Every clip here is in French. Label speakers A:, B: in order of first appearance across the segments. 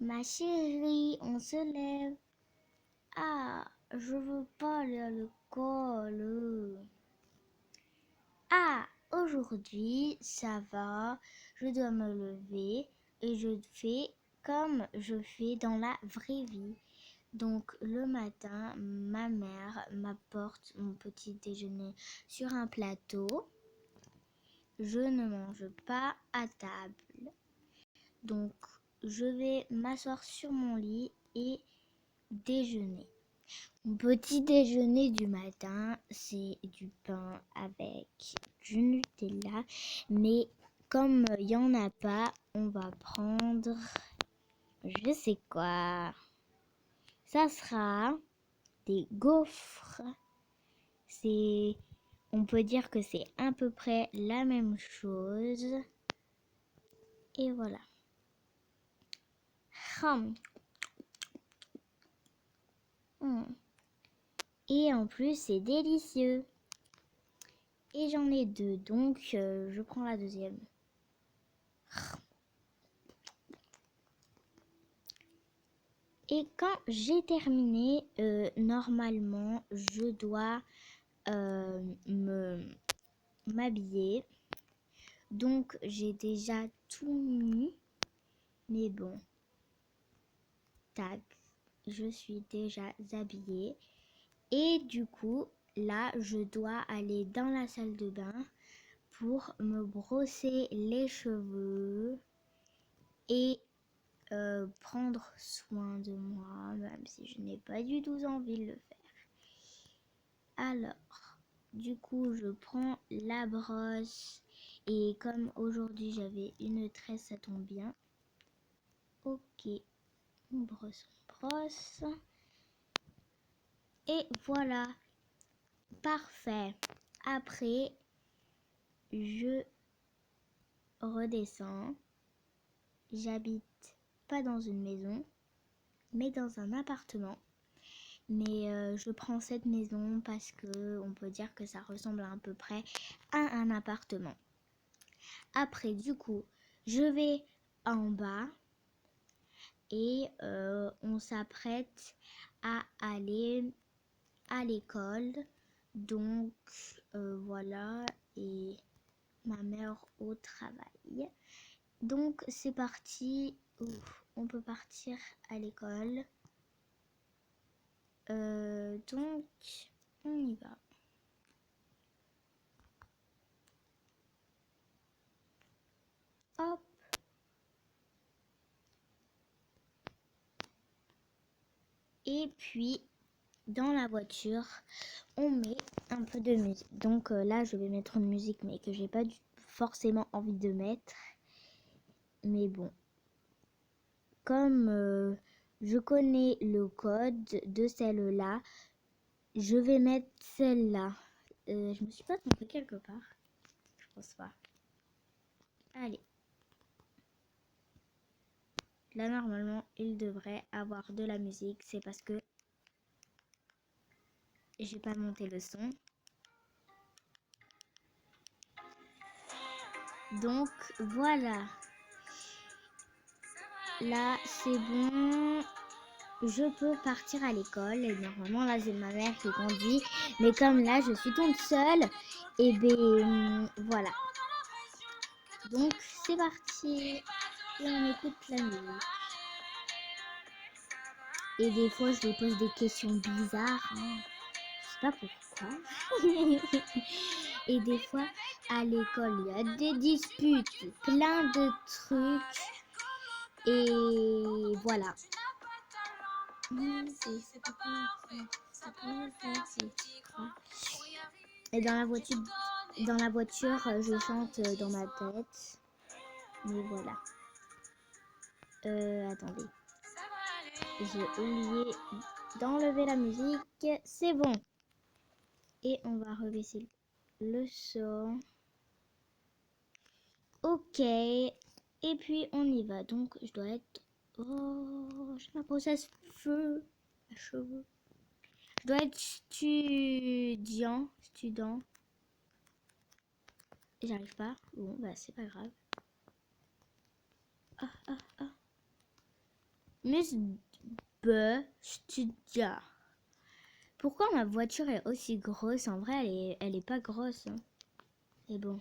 A: Ma chérie, on se lève. Ah, je veux pas aller à l'école. Ah, aujourd'hui, ça va. Je dois me lever et je fais comme je fais dans la vraie vie. Donc, le matin, ma mère m'apporte mon petit déjeuner sur un plateau. Je ne mange pas à table. Donc, je vais m'asseoir sur mon lit et déjeuner. Mon petit déjeuner du matin, c'est du pain avec du Nutella. Mais comme il n'y en a pas, on va prendre, je sais quoi. Ça sera des gaufres. On peut dire que c'est à peu près la même chose. Et voilà. Hum. Et en plus, c'est délicieux. Et j'en ai deux, donc je prends la deuxième. Et quand j'ai terminé, normalement, je dois m'habiller. Donc, j'ai déjà tout mis. Mais bon, tac, je suis déjà habillée. Et du coup, là, je dois aller dans la salle de bain pour me brosser les cheveux et prendre soin de moi, même si je n'ai pas du tout envie de le faire. Alors, du coup, je prends la brosse et comme aujourd'hui j'avais une tresse, ça tombe bien. Ok, on brosse, on brosse. Et voilà, parfait. Après, je redescends. J'habite pas dans une maison, mais dans un appartement. Mais je prends cette maison parce que on peut dire que ça ressemble à peu près à un appartement. Après, du coup, je vais en bas et on s'apprête à aller à l'école. Donc voilà, et ma mère au travail. Donc c'est parti. Ouf, on peut partir à l'école. Donc on y va. Hop. Et puis dans la voiture, on met un peu de musique. Donc là, je vais mettre une musique, mais que j'ai pas forcément envie de mettre. Mais bon, comme je connais le code de celle-là, je vais mettre celle-là. Je me suis pas trompée quelque part. Je pense pas. Allez. Là, normalement, il devrait avoir de la musique. C'est parce que j'ai pas monté le son. Donc, voilà. Là, c'est bon. Je peux partir à l'école. Et normalement, là, c'est ma mère qui conduit. Mais comme là, je suis toute seule, et ben voilà. Donc, c'est parti. Et on écoute la musique. Et des fois, je lui pose des questions bizarres. Hein. Je sais pas pourquoi. Et des fois, à l'école, il y a des disputes, plein de trucs. Et voilà. Et dans la voiture, je chante dans ma tête. Mais voilà. Attendez. J'ai oublié d'enlever la musique. C'est bon. Et on va rebaisser le son. Ok. Et puis on y va. Donc je dois être... Oh, j'ai ma brosse à cheveux. Je dois être student. J'arrive pas. Bon, bah c'est pas grave. Ah. Studia. Pourquoi ma voiture est aussi grosse? En vrai, elle est pas grosse, hein. Mais bon.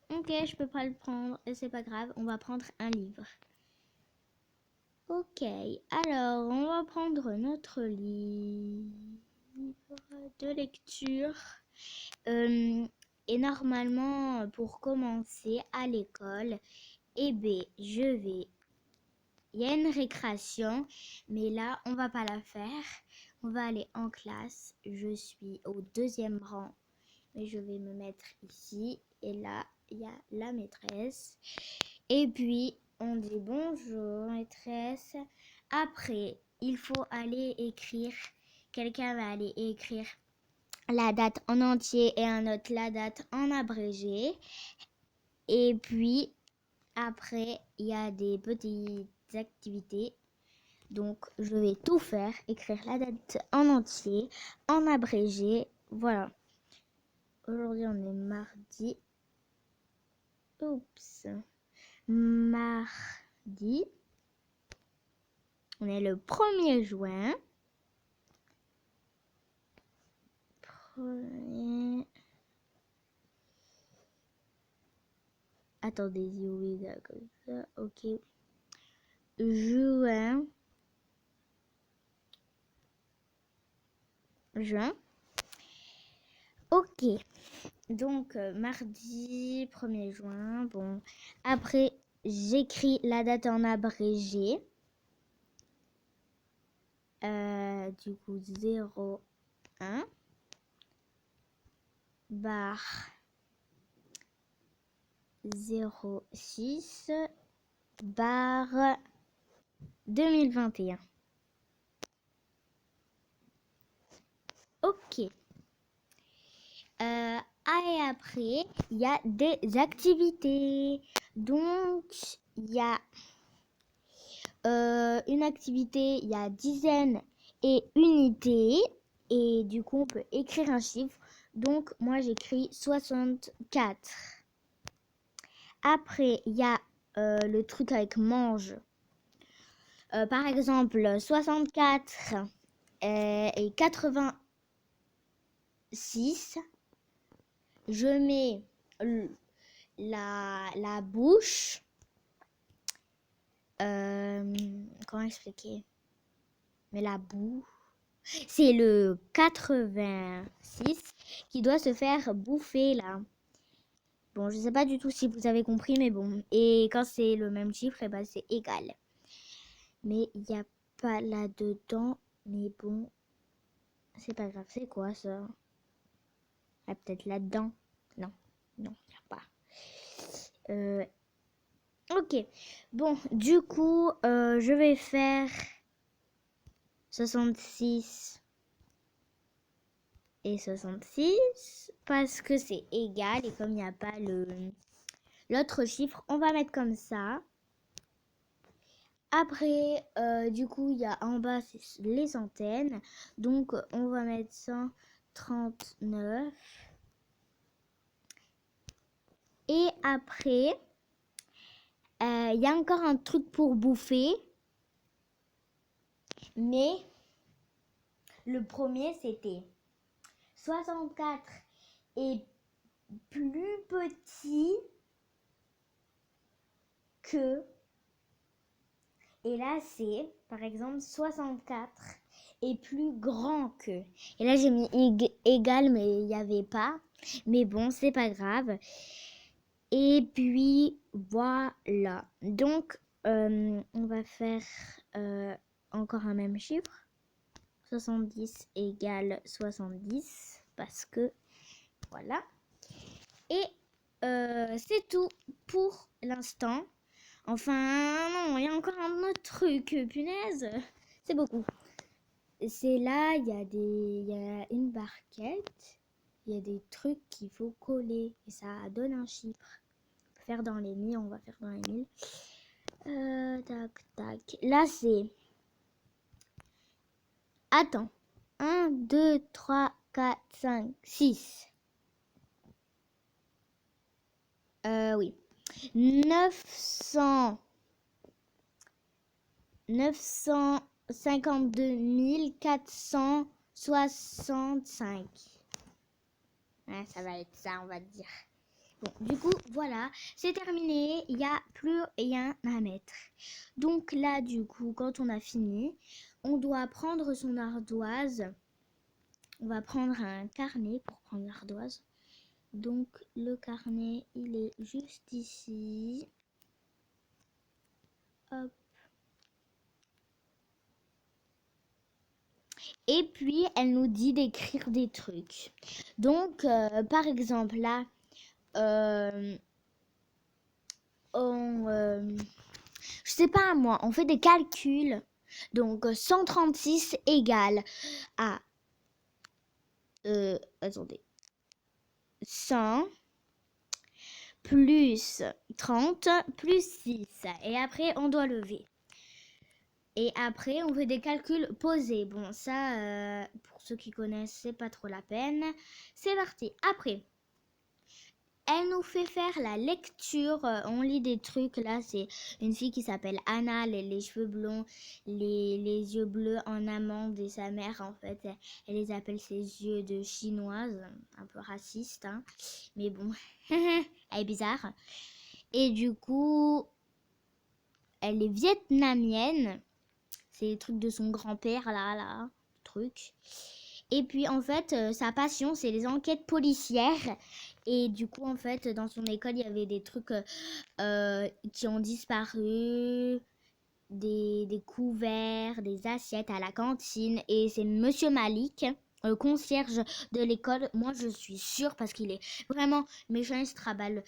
A: Ok, je peux pas le prendre. Et c'est pas grave, on va prendre un livre. Ok, alors on va prendre notre livre de lecture. Et normalement, pour commencer à l'école, il y a une récréation, mais là, on va pas la faire. On va aller en classe. Je suis au 2e rang, mais je vais me mettre ici. Et là, il y a la maîtresse. Et puis, on dit bonjour, maîtresse. Après, il faut aller écrire. Quelqu'un va aller écrire la date en entier et un autre la date en abrégé. Et puis, après, il y a des petites activités. Donc, je vais tout faire, écrire la date en entier, en abrégé. Voilà. Aujourd'hui, on est mardi. Oups. Mardi. On est le 1er juin. Attendez, oui, comme ça. Ok. Juin. Ok. Donc, mardi 1er juin. Bon. Après, j'écris la date en abrégé. Du coup, 01 barre 06 barre 2021. Ok. Et après, il y a des activités. Donc, il y a une activité, il y a dizaines et unités. Et du coup, on peut écrire un chiffre. Donc, moi, j'écris 64. Après, il y a le truc avec mange. Par exemple, 64 et 86. Je mets la bouche. Comment expliquer? Mais la boue. C'est le 86 qui doit se faire bouffer là. Bon, je sais pas du tout si vous avez compris, mais bon. Et quand c'est le même chiffre, eh ben, c'est égal. Mais il n'y a pas là-dedans. Mais bon, c'est pas grave. C'est quoi ça? Ah, peut-être là-dedans. Non, non, il n'y a pas. Ok. Bon, du coup, je vais faire 66 et 66 parce que c'est égal et comme il n'y a pas l'autre chiffre, on va mettre comme ça. Après, du coup, il y a en bas les centaines. Donc, on va mettre 139. Et après, il y a encore un truc pour bouffer. Mais le premier, c'était 64 est plus petit que. Et là, c'est, par exemple, 64 est plus grand que. Et là, j'ai mis égal, mais il n'y avait pas. Mais bon, c'est pas grave. Et puis, voilà. Donc, on va faire encore un même chiffre. 70 égale 70. Parce que, voilà. Et c'est tout pour l'instant. Enfin, non, il y a encore un autre truc, punaise. C'est beaucoup. C'est là, il y a une barquette. Il y a des trucs qu'il faut coller. Et ça donne un chiffre. On peut faire dans les 1000, on va faire dans les 1000. Tac, tac. Là, c'est... Attends. 1, 2, 3, 4, 5, 6. Oui. 900. 952 465. Ouais, ça va être ça, on va dire. Bon, du coup, voilà, c'est terminé. Il n'y a plus rien à mettre. Donc là, du coup, quand on a fini, on doit prendre son ardoise. On va prendre un carnet pour prendre l'ardoise. Donc le carnet, il est juste ici. Hop. Et puis, elle nous dit d'écrire des trucs. Donc, par exemple, là, je sais pas moi, on fait des calculs. Donc, 136 égale à, attendez, 100 plus 30 plus 6. Et après, on doit lever. Et après, on fait des calculs posés. Bon, ça, pour ceux qui connaissent, c'est pas trop la peine. C'est parti. Après, elle nous fait faire la lecture. On lit des trucs. Là, c'est une fille qui s'appelle Anna, les cheveux blonds, les yeux bleus en amande. Et sa mère, en fait, elle les appelle ses yeux de chinoise. Un peu raciste, hein. Mais bon, elle est bizarre. Et du coup, elle est vietnamienne. C'est les trucs de son grand-père, là, truc. Et puis, en fait, sa passion, c'est les enquêtes policières. Et du coup, en fait, dans son école, il y avait des trucs qui ont disparu, des couverts, des assiettes à la cantine. Et c'est Monsieur Malik, le concierge de l'école. Moi, je suis sûre parce qu'il est vraiment méchant. Il se trimballe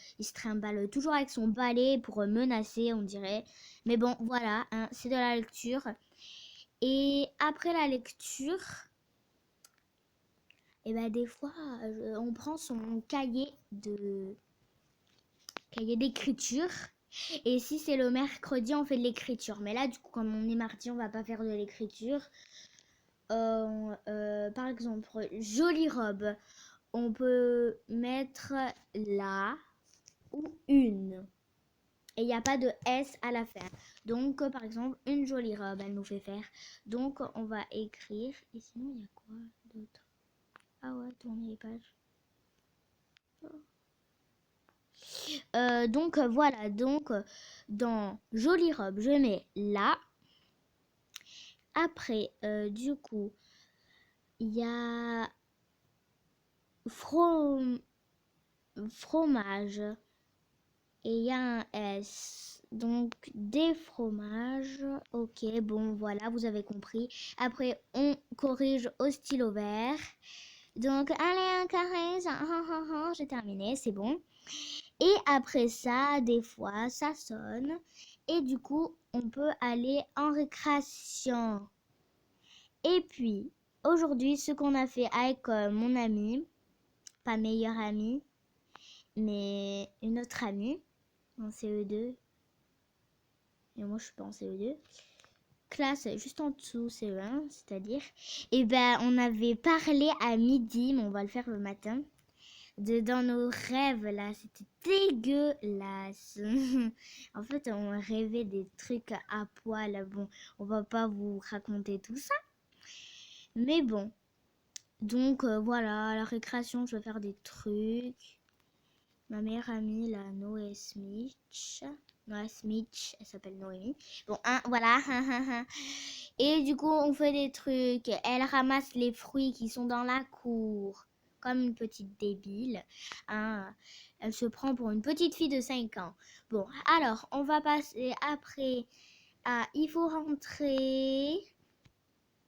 A: toujours avec son balai pour menacer, on dirait. Mais bon, voilà, hein, c'est de la lecture. Et après la lecture, et ben des fois, on prend son cahier d'écriture. Et si c'est le mercredi, on fait de l'écriture. Mais là, du coup, comme on est mardi, on va pas faire de l'écriture. Par exemple, jolie robe. On peut mettre la ou une. Et il n'y a pas de S à la fin. Donc, par exemple, une jolie robe, elle nous fait faire. Donc, on va écrire. Et sinon, il y a quoi d'autre? Ah ouais, tourner les pages. Donc, voilà. Donc, dans jolie robe, je mets là. Après, du coup, il y a fromage. Et il y a un S. Donc, des fromages. Ok, bon, voilà, vous avez compris. Après, on corrige au stylo vert. Donc, allez, un carré, ça, j'ai terminé, c'est bon. Et après ça, des fois, ça sonne. Et du coup, on peut aller en récréation. Et puis, aujourd'hui, ce qu'on a fait avec mon amie, pas meilleure amie, mais une autre amie, en CE2. Et moi, je suis pas en CE2. Classe juste en dessous, CE1, c'est-à-dire. Et ben, on avait parlé à midi, mais on va le faire le matin. Dans nos rêves, là, c'était dégueulasse. En fait, on rêvait des trucs à poil. Bon, on va pas vous raconter tout ça. Mais bon. Donc, voilà, à la récréation, je vais faire des trucs. Ma meilleure amie, la Noé Smith. Noé Smith, elle s'appelle Noémie. Bon, hein, voilà. Et du coup, on fait des trucs. Elle ramasse les fruits qui sont dans la cour. Comme une petite débile. Hein. Elle se prend pour une petite fille de 5 ans. Bon, alors, on va passer après à... Il faut rentrer.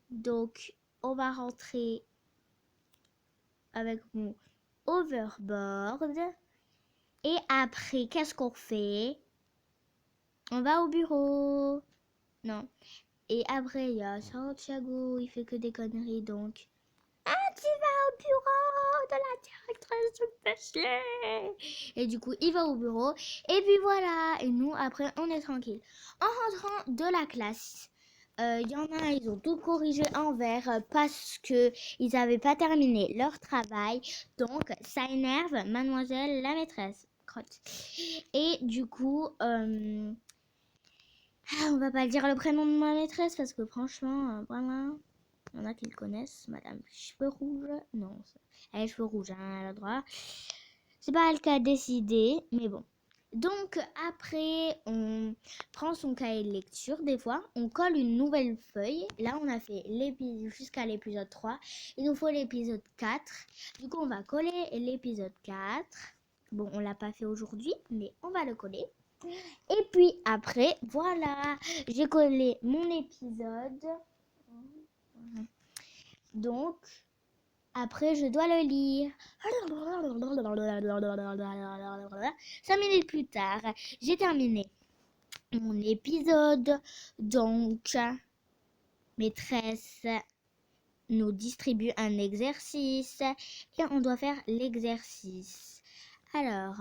A: Donc, on va rentrer avec mon overboard. Et après, qu'est-ce qu'on fait? On va au bureau. Non. Et après, il y a Santiago. Il fait que des conneries, donc... Ah, tu vas au bureau de la directrice du PC. Et du coup, il va au bureau. Et puis voilà. Et nous, après, on est tranquille. En rentrant de la classe, il y en a, ils ont tout corrigé en vert parce que ils n'avaient pas terminé leur travail. Donc, ça énerve mademoiselle la maîtresse. Crotte. Et du coup, On va pas dire le prénom de ma maîtresse parce que franchement, vraiment, il y en a qui le connaissent. Madame Cheveux Rouges. Non, elle a les cheveux rouges, hein, elle a le droit. C'est pas elle qui a décidé, mais bon. Donc après, on prend son cahier de lecture. Des fois, on colle une nouvelle feuille. Là, on a fait l'épisode jusqu'à l'épisode 3. Il nous faut l'épisode 4. Du coup, on va coller l'épisode 4. Bon, on l'a pas fait aujourd'hui, mais on va le coller. Et puis après, voilà, j'ai collé mon épisode. Donc, après, je dois le lire. 5 minutes plus tard, j'ai terminé mon épisode. Donc, maîtresse nous distribue un exercice et on doit faire l'exercice. Alors,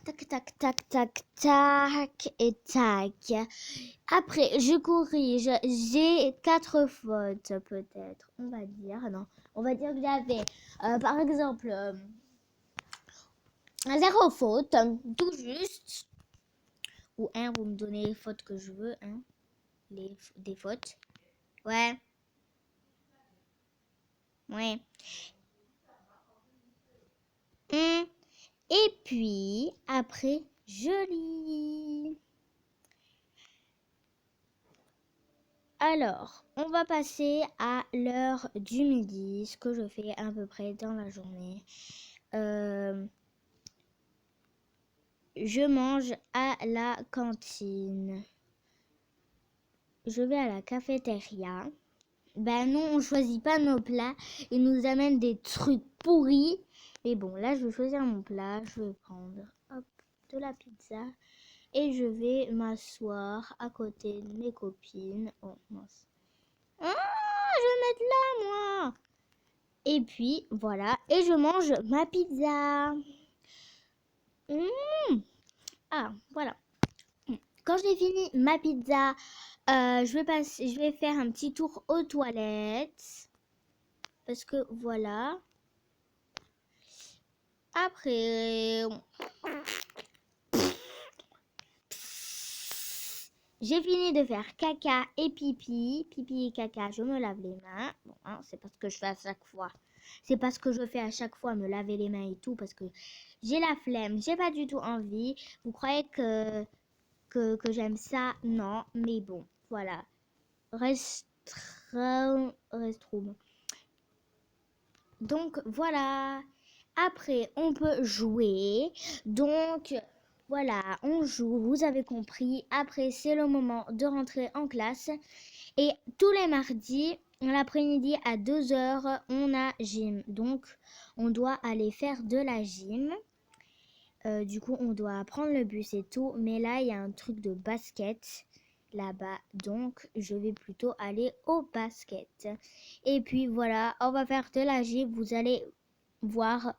A: tac, tac, tac, tac, tac et tac. Après, je corrige. J'ai 4 fautes, peut-être. On va dire, non. On va dire que j'avais, par exemple, 0 faute, tout juste. Ou 1, vous me donnez les fautes que je veux, hein. Des fautes. Ouais. Ouais. Et puis, après, je lis. Alors, on va passer à l'heure du midi, ce que je fais à peu près dans la journée. Je mange à la cantine. Je vais à la cafétéria. Ben non, on choisit pas nos plats. Ils nous amènent des trucs pourris. Mais bon, là, je vais choisir mon plat. Je vais prendre hop, de la pizza. Et je vais m'asseoir à côté de mes copines. Oh, mince. Ah, je vais mettre là, moi. Et puis, voilà. Et je mange ma pizza. Ah, voilà. Quand j'ai fini ma pizza, je vais faire un petit tour aux toilettes. Parce que, voilà. Après, j'ai fini de faire caca et pipi. Pipi et caca, je me lave les mains. Bon, hein, c'est parce que je fais à chaque fois. C'est parce que je fais à chaque fois me laver les mains et tout. Parce que j'ai la flemme, j'ai pas du tout envie. Vous croyez que j'aime ça? Non, mais bon, voilà. Restroom. Donc, voilà. Après, on peut jouer. Donc, voilà, on joue, vous avez compris. Après, c'est le moment de rentrer en classe. Et tous les mardis, l'après-midi à 2 heures, on a gym. Donc, on doit aller faire de la gym. Du coup, on doit prendre le bus et tout. Mais là, il y a un truc de basket là-bas. Donc, je vais plutôt aller au basket. Et puis, voilà, on va faire de la gym. Vous allez voir.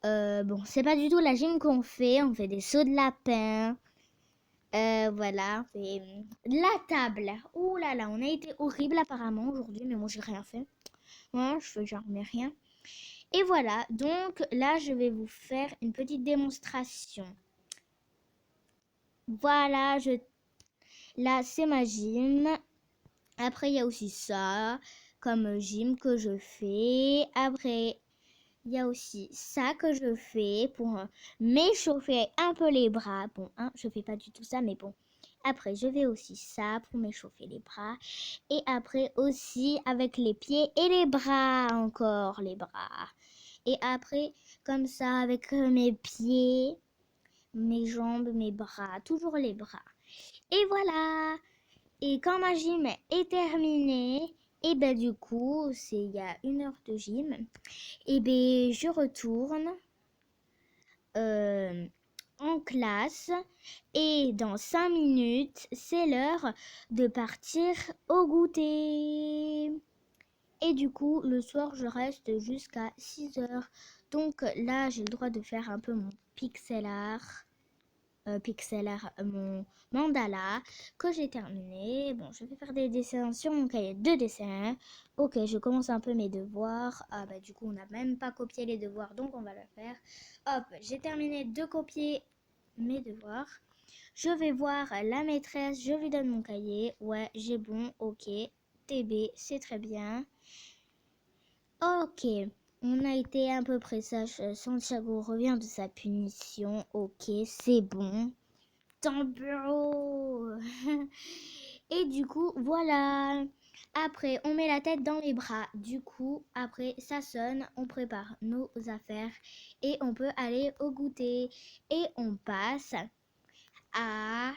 A: Bon, c'est pas du tout la gym qu'on fait. On fait des sauts de lapin. Voilà, on fait la table. Ouh là là, on a été horrible apparemment aujourd'hui. Mais moi, j'ai rien fait. Moi, je fais genre mais rien. Et voilà, donc là, je vais vous faire une petite démonstration. Voilà, là, c'est ma gym. Après, il y a aussi ça, comme gym que je fais. Après, il y a aussi ça que je fais pour m'échauffer un peu les bras. Bon, hein, je fais pas du tout ça, mais bon. Après, je vais aussi ça pour m'échauffer les bras. Et après aussi avec les pieds et les bras, encore les bras. Et après, comme ça, avec mes pieds, mes jambes, mes bras, toujours les bras. Et voilà. Et quand ma gym est terminée, et ben du coup, il y a 1 heure de gym, et ben je retourne en classe et dans 5 minutes, c'est l'heure de partir au goûter. Et du coup, le soir, je reste jusqu'à 6 heures. Donc là, j'ai le droit de faire un peu mon pixel art. Mon mandala que j'ai terminé. Bon, je vais faire des dessins sur mon cahier de dessin. Ok, je commence un peu mes devoirs. Ah bah du coup, on n'a même pas copié les devoirs, donc on va le faire. Hop, j'ai terminé de copier mes devoirs. Je vais voir la maîtresse, je lui donne mon cahier. Ouais, j'ai bon, ok. TB, c'est très bien. Ok, on a été à peu près sage. Santiago revient de sa punition. Ok, c'est bon. Ton bureau. Et du coup, voilà. Après, on met la tête dans les bras. Du coup, après, ça sonne, on prépare nos affaires et on peut aller au goûter. Et on passe à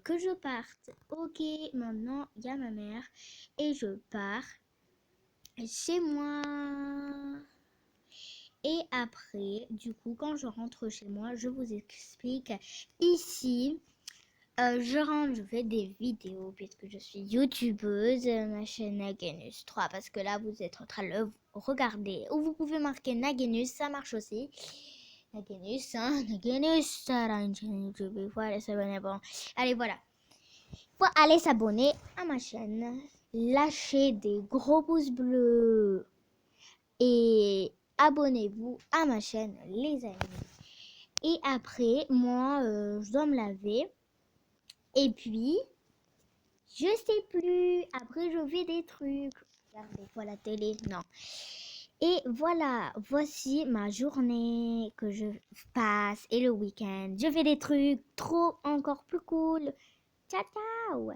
A: que je parte. Ok, maintenant, il y a ma mère et je pars chez moi. Et après, du coup, quand je rentre chez moi, je vous explique ici. Je rentre, je fais des vidéos puisque je suis youtubeuse, ma chaîne Nagenus 3 parce que là vous êtes en train de le regarder. Ou vous pouvez marquer Nagenus, ça marche aussi. Nagenus, hein, Nagenus, ça a une chaîne YouTube, il faut aller s'abonner. Bon, allez voilà, faut aller s'abonner à ma chaîne, lâchez des gros pouces bleus et abonnez-vous à ma chaîne les amis. Et après, moi, je dois me laver. Et puis, je sais plus. Après, je fais des trucs. Regarde des fois la télé. Non. Et voilà, voici ma journée que je passe et le week-end. Je fais des trucs trop encore plus cool. Ciao, ciao.